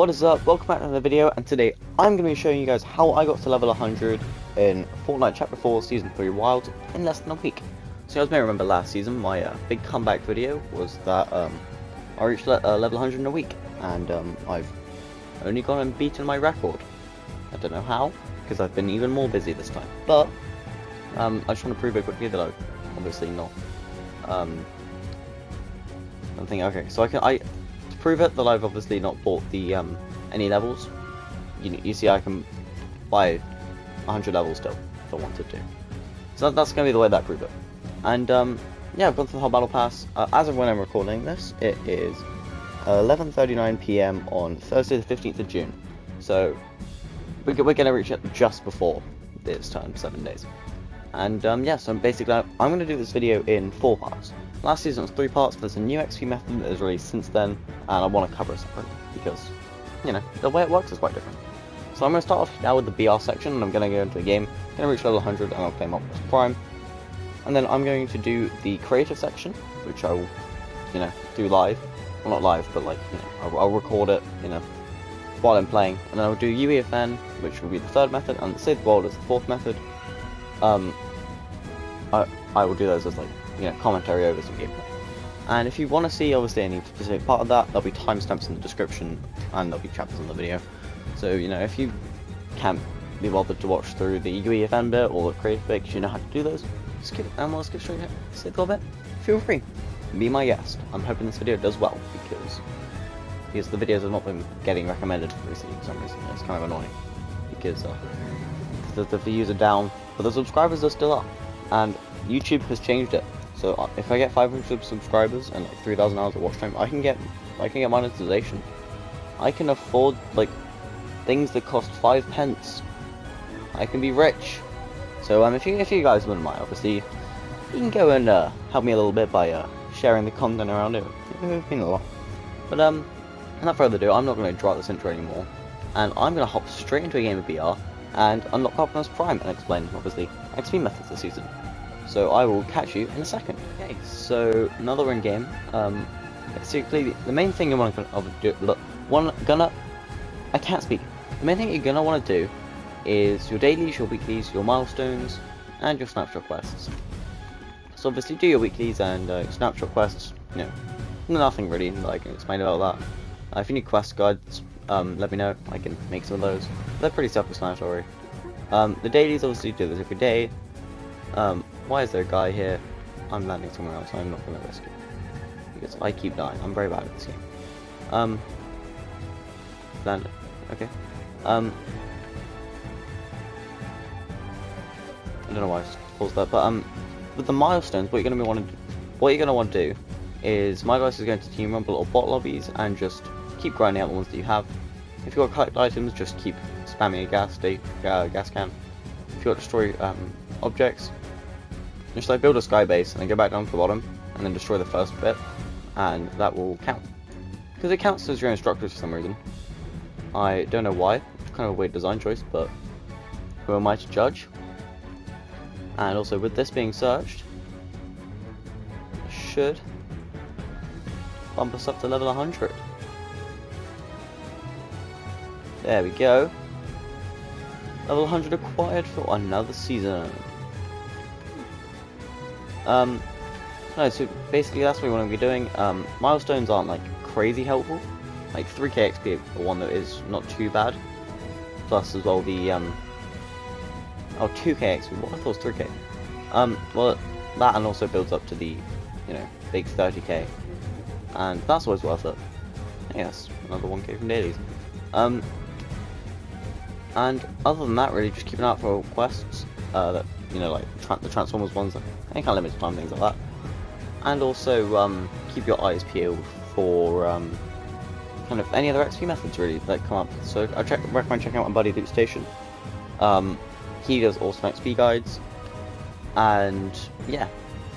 What is up? Welcome back to another video, and today I'm going to be showing you guys how I got to level 100 in Fortnite Chapter 4 Season 3 Wild in less than a week. So you guys may remember last season, my big comeback video was that I reached level 100 in a week, and I've only gone and beaten my record. I don't know how, because I've been even more busy this time, but I just want to prove it quickly that I've obviously not, I'm thinking, okay, so to prove it that I've obviously not bought the any levels. You see, I can buy 100 levels still if I wanted to. So that's going to be the way that proves it. And yeah, I've gone through the whole battle pass. As of when I'm recording this, it is 11:39 PM on Thursday the 15th of June. So we're going to reach it just before this time, 7 days. And yeah, so basically I'm going to do this video in 4 parts. Last season it was 3 parts, but there's a new XP method that is released since then, and I want to cover it separately, because, you know, the way it works is quite different. So I'm going to start off now with the BR section, and I'm going to go into a game, going to reach level 100, and I'll claim Optimus Prime. And then I'm going to do the creative section, which I will, you know, do live. Well, not live, but like, you know, I'll record it, you know, while I'm playing. And then I'll do UEFN, which will be the 3rd method, and Save the World is the 4th method. I will do those as, like, you know, commentary over some gameplay. And if you want to see obviously any specific part of that, there'll be timestamps in the description, and there'll be chapters in the video. So, you know, if you can't be bothered to watch through the UEFN bit or the creative bit because you know how to do those, skip it, and we'll skip straight ahead. Save the bit. Feel free. Be my guest. I'm hoping this video does well, because the videos have not been getting recommended recently for some reason. It's kind of annoying because the views are down, but the subscribers are still up, and YouTube has changed it. So if I get 500 subscribers and like 3,000 hours of watch time, I can get monetization. I can afford like things that cost 5 pence. I can be rich. So if you guys wouldn't mind, obviously you can go and help me a little bit by sharing the content around it. It would mean a lot. But without further ado, I'm not going to draw this intro anymore, and I'm going to hop straight into a game of BR and unlock Optimus Prime and explain obviously XP methods this season. So I will catch you in a second. Okay, so another in-game. Basically, the main thing you want to do, I can't speak. The main thing you're gonna want to do is your dailies, your weeklies, your milestones, and your snapshot quests. So obviously, do your weeklies and snapshot quests. You know, nothing really that I can explain about that. If you need quest guides, let me know. I can make some of those. They're pretty self-explanatory. The dailies obviously do this every day. Why is there a guy here? I'm landing somewhere else. I'm not going to risk it, because I keep dying. I'm very bad at this game. Land. Okay. I don't know why I just paused that, but with the milestones, what you're going to want to do is my advice is going to team rumble or bot lobbies and just keep grinding out the ones that you have. If you got collect items, just keep spamming a gas can. If you got destroy objects, just like build a sky base and then go back down to the bottom and then destroy the first bit, and that will count. Because it counts as your own structures for some reason. I don't know why. It's kind of a weird design choice, but who am I to judge? And also with this being searched, should bump us up to level 100. There we go. Level 100 acquired for another season. No, so basically that's what we want to be doing. Milestones aren't like crazy helpful. Like 3k XP for one that is not too bad. Plus as well the 2k XP. What I thought was 3k. Well, that and also builds up to the, you know, big 30k, and that's always worth it. Yes, another 1k from dailies. And other than that, really just keep an eye out for quests that, you know, like the Transformers ones, any kind of limited time things like that. And also keep your eyes peeled for kind of any other XP methods really that come up. So I recommend checking out my buddy Luke Station. He does awesome XP guides, and yeah,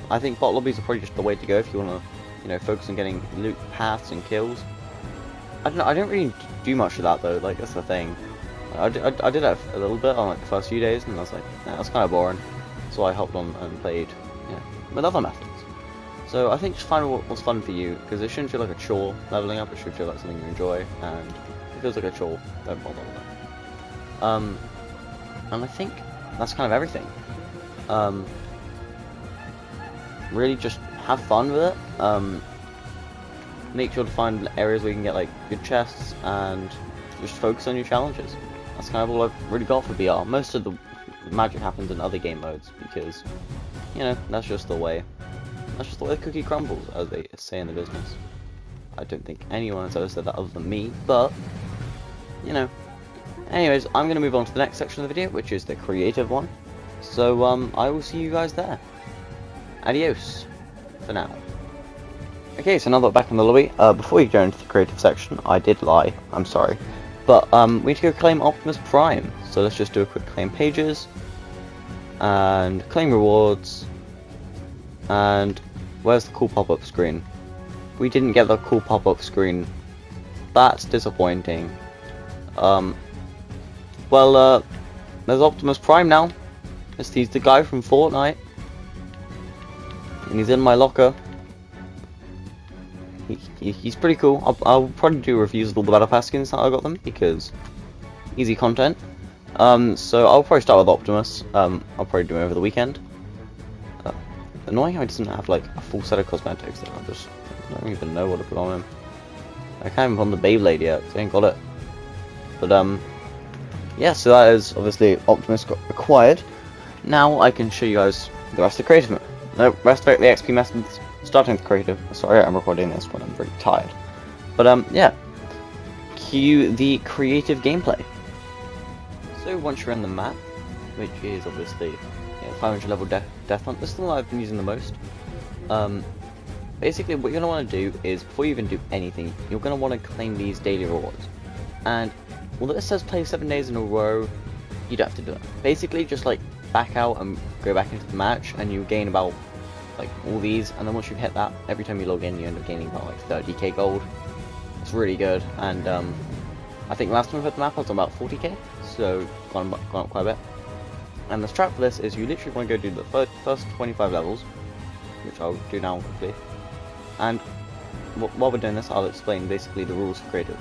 I think bot lobbies are probably just the way to go if you want to, you know, focus on getting loot paths and kills. I don't know, I don't really do much of that though. Like, that's the thing. I did that a little bit on like the first few days, and I was like, nah, that's kind of boring. So I hopped on and played, you know, with other methods. So I think just find what's fun for you, because it shouldn't feel like a chore leveling up. It should feel like something you enjoy, and feels like a chore, don't bother with that. And I think that's kind of everything. Really just have fun with it. Make sure to find areas where you can get like good chests and just focus on your challenges. That's kind of all I've really got for BR. Most of the magic happens in other game modes because, you know, that's just the way. That's just the way the cookie crumbles, as they say in the business. I don't think anyone has ever said that other than me, but, you know. Anyways, I'm going to move on to the next section of the video, which is the creative one. So, I will see you guys there. Adios, for now. Okay, so now that we're back in the lobby, before we go into the creative section, I did lie, I'm sorry. But, we need to go claim Optimus Prime. So let's just do a quick claim pages. And claim rewards. And where's the cool pop-up screen? We didn't get the cool pop-up screen. That's disappointing. Well, there's Optimus Prime now. He's the guy from Fortnite. And he's in my locker. He's pretty cool. I'll probably do reviews of all the Battle Pass skins that I got them, because easy content. So I'll probably start with Optimus. I'll probably do it over the weekend. Annoying how he doesn't have like a full set of cosmetics that I don't even know what to put on him. I can't even put on the Beyblade yet, because I ain't got it. But yeah, so that is obviously Optimus got acquired. Now I can show you guys the rest of the creative. No, rest of the XP methods. Starting with creative. Sorry, I'm recording this when I'm very tired. But yeah, cue the creative gameplay. So once you're in the map, which is obviously 500 level death hunt, this is the one I've been using the most. Basically what you're going to want to do is, before you even do anything, you're going to want to claim these daily rewards. And although it says play 7 days in a row, you don't have to do it. Basically just like back out and go back into the match, and you gain about like all these, and then once you hit that, every time you log in you end up gaining about like 30k gold. It's really good, and I think last time I hit the map I was on about 40k, so gone up quite a bit. And the strat for this is you literally want to go do the first 25 levels, which I'll do now quickly. And while we're doing this, I'll explain basically the rules for creative.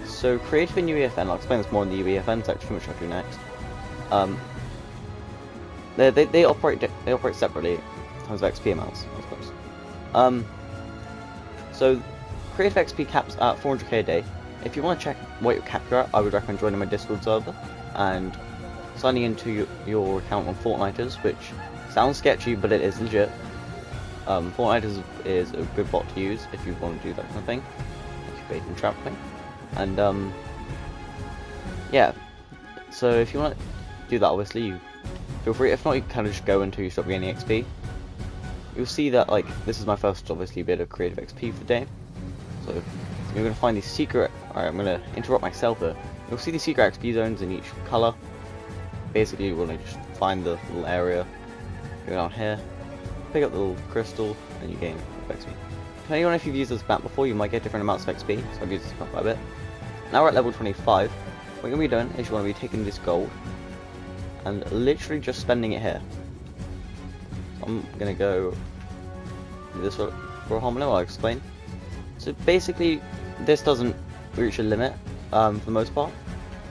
So creative in UEFN, I'll explain this more in the UEFN section, which I'll do next. They operate separately in terms of XP amounts, I suppose. So creative XP caps at 400k a day. If you want to check what your cap you're at, I would recommend joining my Discord server and signing into your account on Fortniters, which sounds sketchy, but it is legit. Fortnite is a good bot to use if you want to do that kind of thing, like you bait and trap thing. And yeah, so if you want to do that, obviously you feel free. If not, you can kind of just go until you stop gaining XP. You'll see that like this is my first obviously bit of creative XP for the day. So you're going to find these secret. Alright, I'm going to interrupt myself here. You'll see these secret XP zones in each color. Basically, you want to just find the little area, go down here, pick up the little crystal, and you gain XP. Depending on if you've used this map before, you might get different amounts of XP, so I've used this map quite a bit. Now we're at level 25. What you're going to be doing is you want to be taking this gold and literally just spending it here. So I'm going to go do this for a whole minute, I'll explain. So basically, this doesn't reach a limit for the most part.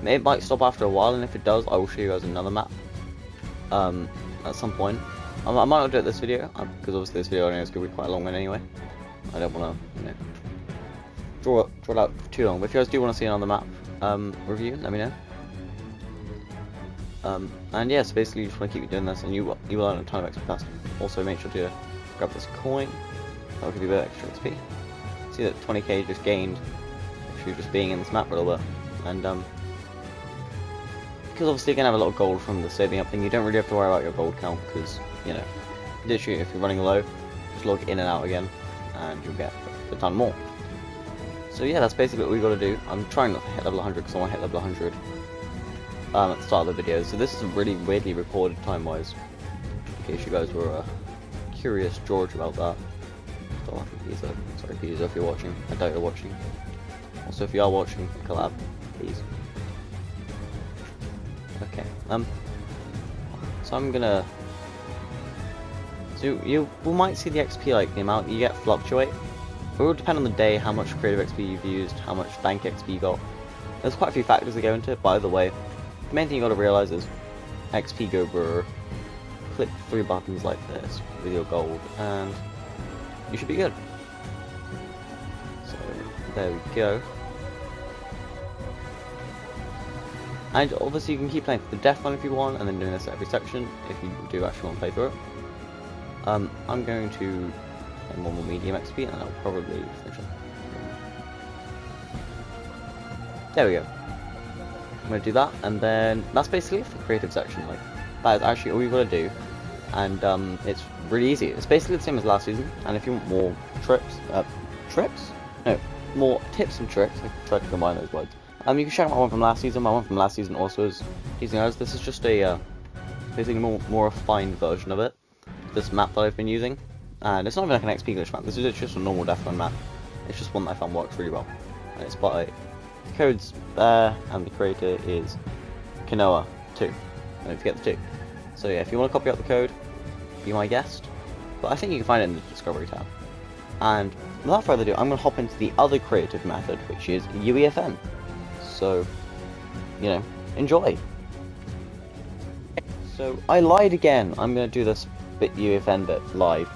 It might stop after a while, and if it does, I will show you guys another map at some point. I might not do it this video, because obviously this video I know is going to be quite a long one anyway. I don't want to, draw it out for too long. But if you guys do want to see another map review, let me know. And yeah, so basically you just want to keep doing this, and you will earn a ton of XP fast. Also make sure to grab this coin, that will give you a bit of extra XP. See that 20k just gained through just being in this map for a little bit. And because obviously you're going to have a lot of gold from the saving up thing, you don't really have to worry about your gold count, because, literally if you're running low, just log in and out again, and you'll get a ton more. So yeah, that's basically what we got to do. I'm trying not to hit level 100, because I want to hit level 100 at the start of the video, so this is really weirdly recorded time-wise, in case you guys were curious, George, about that. Stop laughing, Pizza. Sorry, Pizza, if you're watching. I doubt you're watching. Also, if you are watching, collab, please. Okay, so I'm gonna... So you might see the XP, like, the amount you get fluctuate. It will depend on the day, how much creative XP you've used, how much bank XP you got. There's quite a few factors that go into it. By the way, the main thing you got to realize is XP go brr. Click 3 buttons like this with your gold, and you should be good. So there we go. And obviously you can keep playing the death run if you want, and then doing this at every section if you do actually want to play through it. I'm going to play more medium XP, and I'll probably finish it. There we go. I'm going to do that, and then that's basically the creative section. Like, that is actually all you've got to do, and it's really easy. It's basically the same as last season, and if you want more more tips and tricks, I tried to combine those words. You can check out my one from last season. My one from last season also is using ours. This is just a basically more refined version of it. This map that I've been using, and it's not even like an XP glitch map. This is just a normal Death Run map. It's just one that I found works really well, and it's by the code's there, and the creator is Kanoa 2. Don't forget the 2. So yeah, if you want to copy out the code, be my guest. But I think you can find it in the Discovery tab. And without further ado, I'm going to hop into the other creative method, which is UEFN. So, you know, enjoy. So, I lied again. I'm going to do this bit UEFN bit live.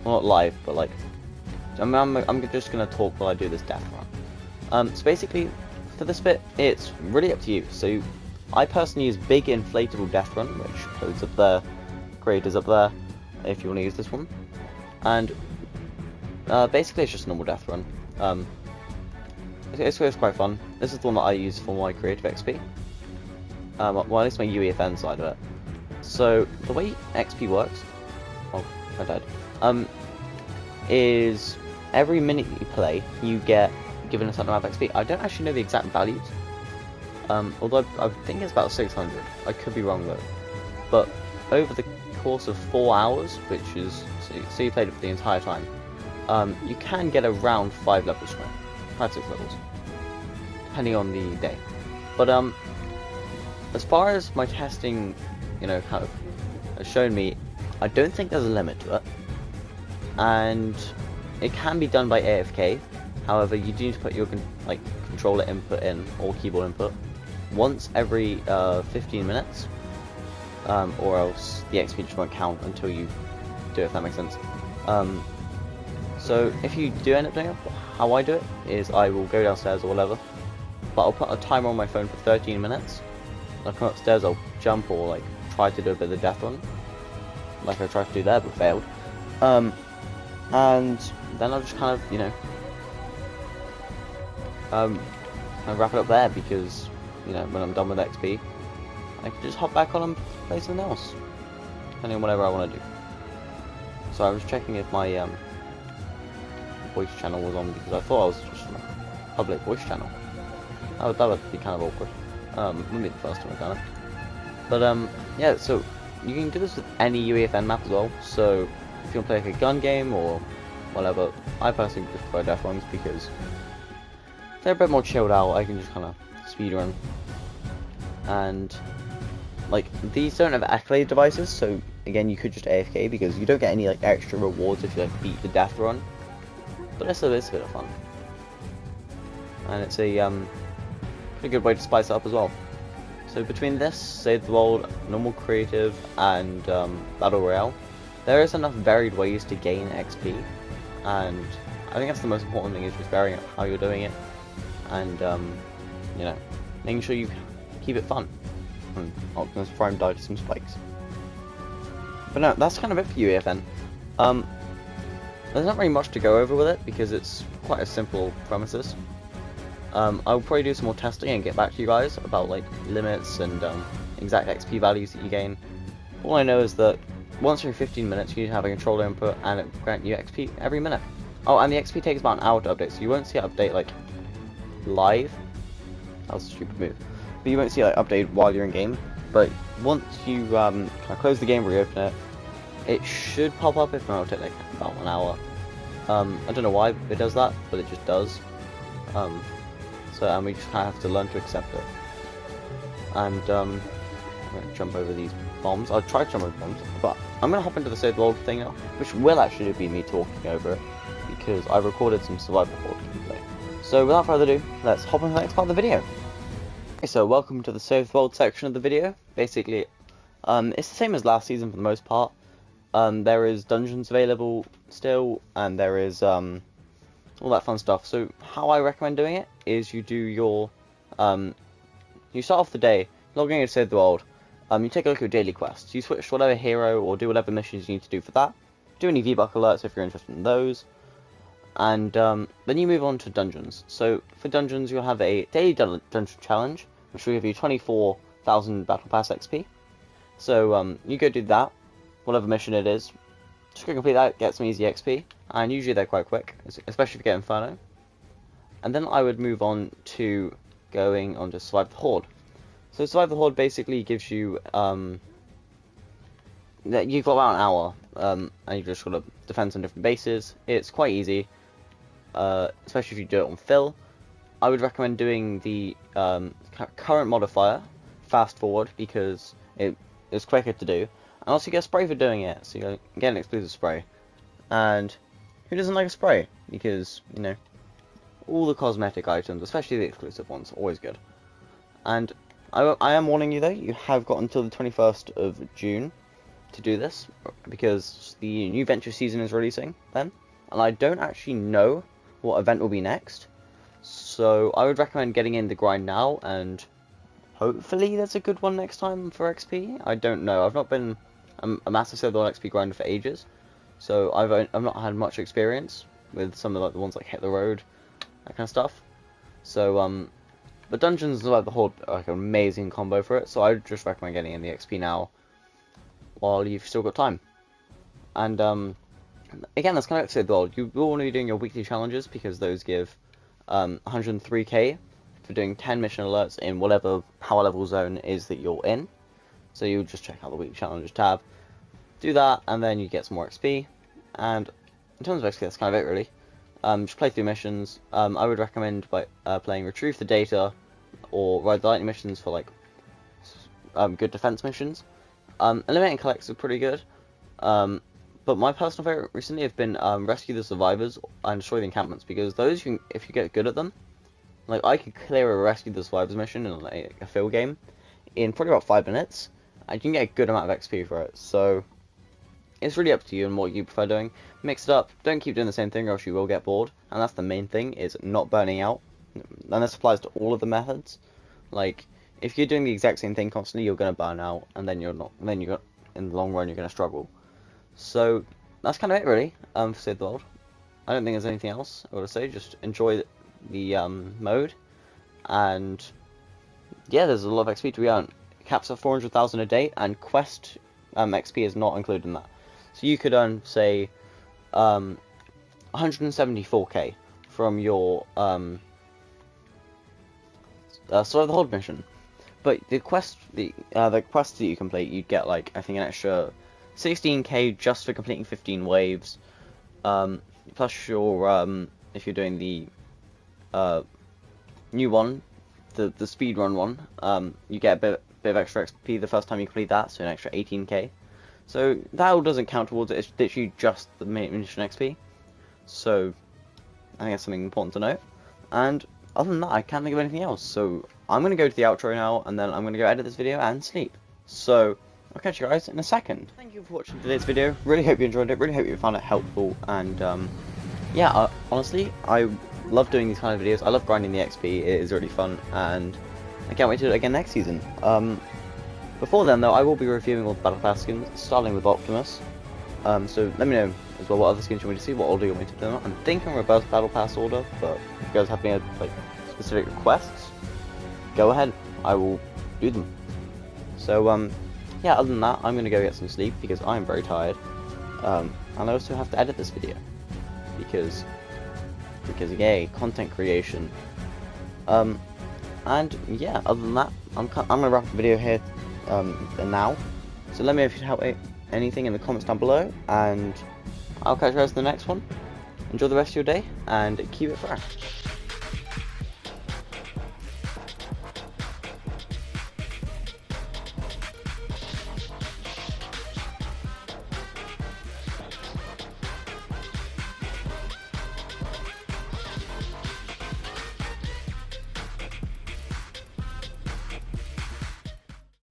Well, not live, but like, I'm just going to talk while I do this death run. So basically, for this bit, it's really up to you. So, I personally use Big Inflatable Death Run, which code's up there, creator's up there, if you want to use this one. And basically, it's just a normal death run. It's quite fun. This is the one that I use for my creative XP. Well, at least my UEFN side of it. So the way XP works, oh, I died. Is every minute you play, you get given a certain amount of XP. I don't actually know the exact values. Although I think it's about 600. I could be wrong though. But over the course of 4 hours, which is so you played it for the entire time. You can get around 5 levels from it, 5-6 levels, depending on the day. But as far as my testing, you know, kind of has shown me, I don't think there's a limit to it, and it can be done by AFK. However, you do need to put your controller input in or keyboard input once every 15 minutes, or else the XP just won't count until you do it, if that makes sense. So if you do end up doing it, how I do it is I will go downstairs or whatever, but I'll put a timer on my phone for 13 minutes. I'll come upstairs, I'll jump or like try to do a bit of the death run, like I tried to do there but failed. And then I'll just kind of, you know, kind of wrap it up there, because, you know, when I'm done with XP, I can just hop back on and play something else, depending on whatever I want to do. So I was checking if my voice channel was on, because I thought I was just on a public voice channel. That would be kind of awkward. Wouldn't be the first time I've done it. But yeah, so you can do this with any UEFN map as well. So if you want to play like a gun game or whatever, I personally prefer death runs because they're a bit more chilled out. I can just kind of speed run, and like these don't have accolade devices, so again you could just AFK because you don't get any like extra rewards if you like beat the death run. But it's a bit of fun, and it's a pretty good way to spice it up as well. So between this, Save the World, normal creative, and Battle Royale, there is enough varied ways to gain XP, and I think that's the most important thing, is just varying up how you're doing it, and you know, making sure you keep it fun. And Optimus Prime died to some spikes. But no, that's kind of it for UEFN. There's not really much to go over with it because it's quite a simple premises. I'll probably do some more testing and get back to you guys about like limits and exact XP values that you gain. All I know is that once every 15 minutes you need to have a controller input, and it grants you XP every minute. Oh, and the XP takes about an hour to update, so you won't see it update like live. That was a stupid move. But you won't see it like update while you're in game. But once you kind of close the game, reopen it, it should pop up. If not, it'll take like about 1 hour. I don't know why it does that, but it just does. And we just kind of have to learn to accept it. And I'm going to jump over these bombs. I'll try to jump over bombs, but I'm going to hop into the Save the World thing now, which will actually be me talking over it, because I recorded some survival horde gameplay. So without further ado, let's hop into the next part of the video. Okay, so welcome to the Save the World section of the video. Basically, it's the same as last season for the most part. There is dungeons available still, and there is all that fun stuff. So how I recommend doing it is you do your you start off the day logging into Save the World. You take a look at your daily quests. You switch to whatever hero or do whatever missions you need to do for that. Do any V-Buck alerts if you're interested in those. And then you move on to dungeons. So for dungeons, you'll have a daily dungeon challenge, which will give you 24,000 Battle Pass XP. So you go do that, whatever mission it is. Just go complete that, get some easy XP, and usually they're quite quick, especially if you get Inferno. And then I would move on to going on to Survive the Horde. So Survive the Horde basically gives you you've got about an hour, and you just got to defend some different bases. It's quite easy. Especially if you do it on fill. I would recommend doing the current modifier, fast forward, because it is quicker to do, and also you get a spray for doing it, so you get an exclusive spray. And who doesn't like a spray? Because, you know, all the cosmetic items, especially the exclusive ones, are always good. And I am warning you though, you have got until the 21st of June to do this, because the new Venture season is releasing then, and I don't actually know what event will be next, so I would recommend getting in the grind now, and hopefully there's a good one next time for XP. I don't know, I've not been a massive Save the World XP grinder for ages, so I've not had much experience with some of the ones like Hit the Road, that kind of stuff. So but dungeons like the Horde are like an amazing combo for it, so I would just recommend getting in the XP now while you've still got time. And again, that's kind of like Save the World. You will want to be doing your weekly challenges, because those give 103k for doing 10 mission alerts in whatever power level zone is that you're in. So you just check out the weekly challenges tab, do that, and then you get some more XP. And in terms of XP, that's kind of it really. Just play through missions. I would recommend playing Retrieve the Data or Ride the Lightning missions for like good defense missions. Eliminate and Collect are pretty good. But my personal favourite recently have been Rescue the Survivors and Destroy the Encampments, because those, if you get good at them, like I could clear a Rescue the Survivors mission in like a field game in probably about 5 minutes, and you can get a good amount of XP for it. So it's really up to you and what you prefer doing. Mix it up, don't keep doing the same thing or else you will get bored, and that's the main thing, is not burning out. And this applies to all of the methods. Like, if you're doing the exact same thing constantly, you're going to burn out, and then in the long run you're going to struggle. So that's kind of it really for Save the World. I don't think there's anything else I would say. Just enjoy the mode, and yeah, there's a lot of XP to be earned. Caps at 400,000 a day, and quest XP is not included in that. So you could earn, say, 174k from your Survive the Horde mission. But the quests that you complete, you'd get like, I think, an extra 16k just for completing 15 waves. Plus your if you're doing the new one, the speedrun one, you get a bit of extra XP the first time you complete that, so an extra 18k. So that all doesn't count towards it. It's literally just the main mission XP. So I think that's something important to note. And other than that, I can't think of anything else. So I'm going to go to the outro now, and then I'm going to go edit this video and sleep. So I'll catch you guys in a second. Thank you for watching today's video. Really hope you enjoyed it. Really hope you found it helpful. And yeah, honestly, I love doing these kind of videos. I love grinding the XP. It is really fun, and I can't wait to do it again next season. Before then, though, I will be reviewing all the Battle Pass skins, starting with Optimus. So let me know as well what other skins you want me to see, what order you want me to do them. I'm thinking reverse Battle Pass order, but if you guys have any like specific requests, go ahead. I will do them. So yeah, other than that, I'm going to go get some sleep because I'm very tired. And I also have to edit this video because yay, content creation. And yeah, other than that, I'm going to wrap the video here now. So let me know if you have anything in the comments down below, and I'll catch you guys in the next one. Enjoy the rest of your day, and keep it fresh.